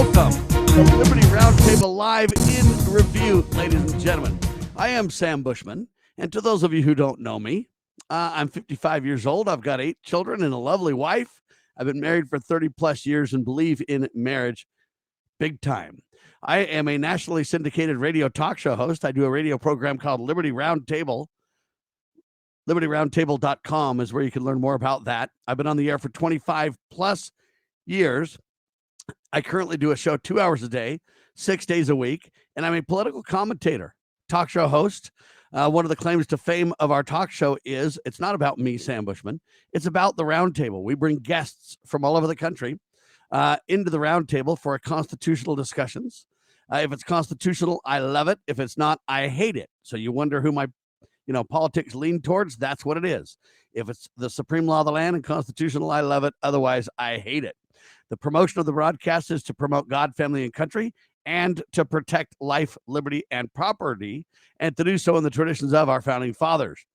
Welcome to Liberty Roundtable Live in Review, ladies and gentlemen. I am Sam Bushman, and to those of you who don't know me, I'm 55 years old. I've got 8 children and a lovely wife. I've been married for 30 plus years and believe in marriage big time. I am a nationally syndicated radio talk show host. I do a radio program called Liberty Roundtable. LibertyRoundTable.com is where you can learn more about that. I've been on the air for 25 plus years. I currently do a show 2 hours a day, 6 days a week, and I'm a political commentator, talk show host. One of the claims to fame of our talk show is it's not about me, Sam Bushman. It's about the Roundtable. We bring guests from all over the country into the Roundtable for constitutional discussions. If it's constitutional, I love it. If it's not, I hate it. So you wonder who my politics lean towards? That's what it is. If it's the supreme law of the land and constitutional, I love it. Otherwise, I hate it. The promotion of the broadcast is to promote God, family, and country, and to protect life, liberty, and property, and to do so in the traditions of our founding fathers.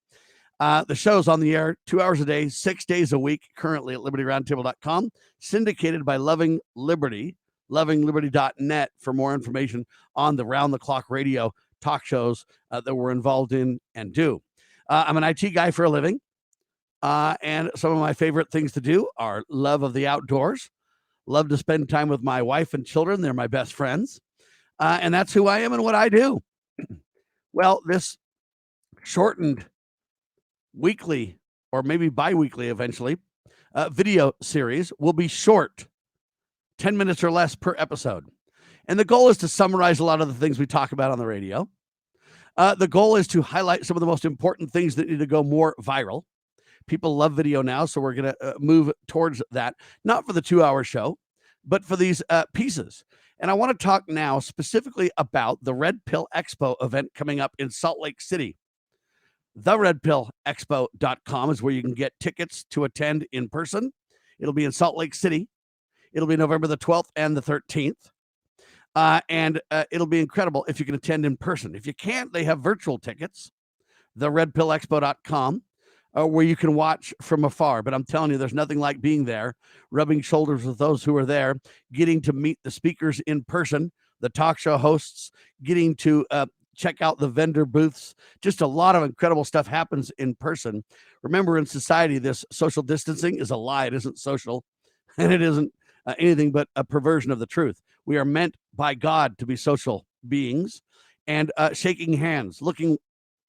The show's on the air 2 hours a day, 6 days a week, currently at libertyroundtable.com, syndicated by Loving Liberty, lovingliberty.net for more information on the round-the-clock radio talk shows that we're involved in and do. I'm an IT guy for a living, and some of my favorite things to do are love of the outdoors, love to spend time with my wife and children. They're my best friends, and that's who I am and what I do. Well, this shortened weekly, or maybe bi-weekly eventually, video series will be short, 10 minutes or less per episode. And the goal is to summarize a lot of the things we talk about on the radio. The goal is to highlight some of the most important things that need to go more viral. People love video now, so we're going to move towards that, not for the 2-hour show, but for these pieces. And I want to talk now specifically about the Red Pill Expo event coming up in Salt Lake City. TheRedPillExpo.com is where you can get tickets to attend in person. It'll be in Salt Lake City. It'll be November the 12th and the 13th. And it'll be incredible if you can attend in person. If you can't, they have virtual tickets, theredpillexpo.com, where you can watch from afar. But I'm telling you, there's nothing like being there, rubbing shoulders with those who are there, getting to meet the speakers in person, the talk show hosts, getting to check out the vendor booths. Just a lot of incredible stuff happens in person. Remember, in society, this social distancing is a lie. It isn't social, and it isn't anything but a perversion of the truth. We are meant by God to be social beings, and shaking hands, looking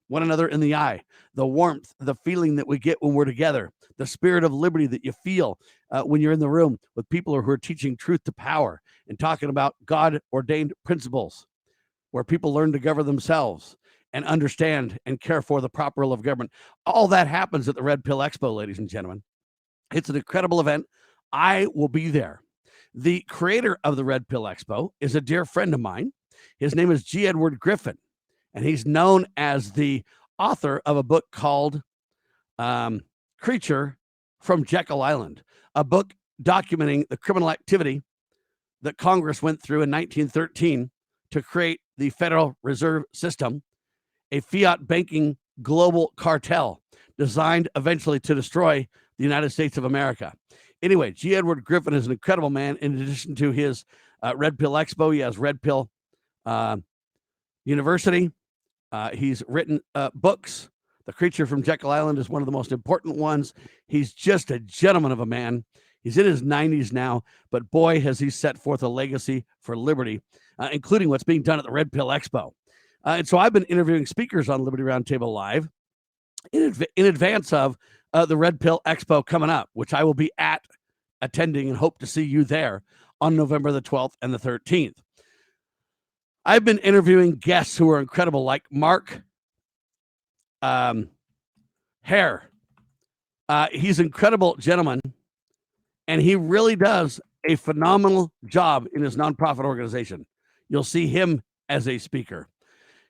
one another in the eye, the warmth, the feeling that we get when we're together, the spirit of liberty that you feel when you're in the room with people who are teaching truth to power and talking about God-ordained principles where people learn to govern themselves and understand and care for the proper role of government. All that happens at the Red Pill Expo, ladies and gentlemen. It's an incredible event. I will be there. The creator of the Red Pill Expo is a dear friend of mine. His name is G. Edward Griffin, and he's known as the author of a book called Creature from Jekyll Island, a book documenting the criminal activity that Congress went through in 1913 to create the Federal Reserve System, a fiat banking global cartel designed eventually to destroy the United States of America. Anyway, G. Edward Griffin is an incredible man. In addition to his Red Pill Expo, he has Red Pill University. He's written books. The Creature from Jekyll Island is one of the most important ones. He's just a gentleman of a man. He's in his 90s now, but boy, has he set forth a legacy for liberty, including what's being done at the Red Pill Expo. And so I've been interviewing speakers on Liberty Roundtable Live in advance of the Red Pill Expo coming up, which I will be attending and hope to see you there on November the 12th and the 13th. I've been interviewing guests who are incredible, like Mark Hare. He's an incredible gentleman, and he really does a phenomenal job in his nonprofit organization. You'll see him as a speaker.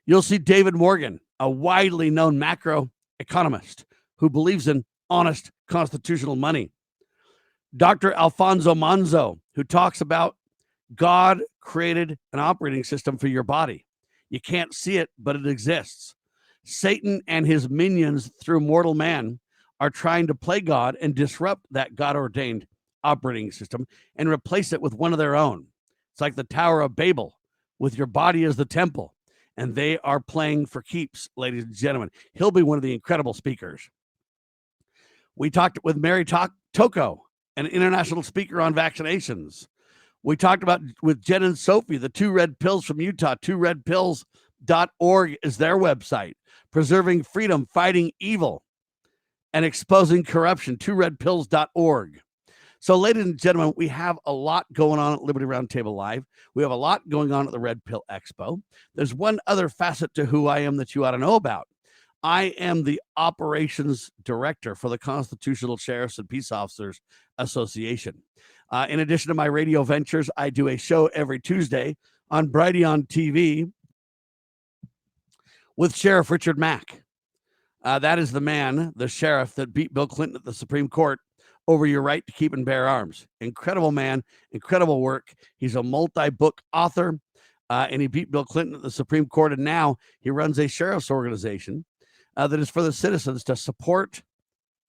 You'll see David Morgan, a widely known macro economist who believes in honest constitutional money. Dr. Alfonso Manzo, who talks about God created an operating system for your body. You can't see it, but it exists. Satan and his minions through mortal man are trying to play God and disrupt that God-ordained operating system and replace it with one of their own. It's like the Tower of Babel with your body as the temple. And they are playing for keeps, ladies and gentlemen. He'll be one of the incredible speakers. We talked with Mary Toko, an international speaker on vaccinations. We talked about with Jen and Sophie, the 2 Red Pills from Utah. 2redpills.org is their website. Preserving freedom, fighting evil, and exposing corruption. 2redpills.org. So, ladies and gentlemen, we have a lot going on at Liberty Roundtable Live. We have a lot going on at the Red Pill Expo. There's one other facet to who I am that you ought to know about. I am the operations director for the Constitutional Sheriffs and Peace Officers Association. In addition to my radio ventures, I do a show every Tuesday on Brighteon TV with Sheriff Richard Mack. That is the man, the sheriff that beat Bill Clinton at the Supreme Court over your right to keep and bear arms. Incredible man, incredible work. He's a multi-book author, and he beat Bill Clinton at the Supreme Court, and now he runs a sheriff's organization that is for the citizens to support,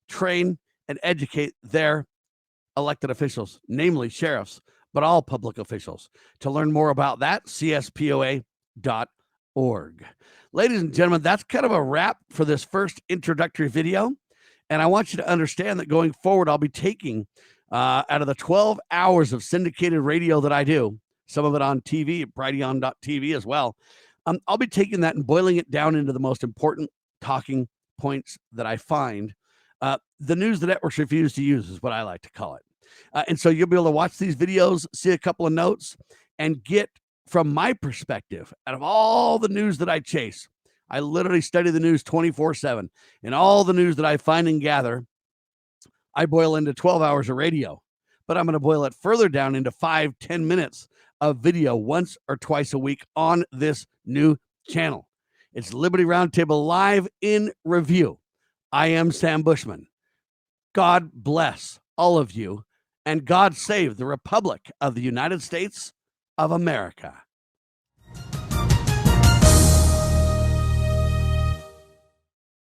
train, and educate their elected officials, namely sheriffs, but all public officials. To learn more about that, cspoa.org. Ladies and gentlemen, that's kind of a wrap for this first introductory video. And I want you to understand that going forward, I'll be taking out of the 12 hours of syndicated radio that I do, some of it on TV at brighteon.tv as well. I'll be taking that and boiling it down into the most important talking points that I find. The news the networks refuse to use is what I like to call it. And so you'll be able to watch these videos, see a couple of notes, and get from my perspective, out of all the news that I chase, I literally study the news 24/7, and all the news that I find and gather, I boil into 12 hours of radio, but I'm going to boil it further down into 5-10 minutes of video once or twice a week on this new channel. It's Liberty Roundtable Live in Review. I am Sam Bushman. God bless all of you, and God save the Republic of the United States of America.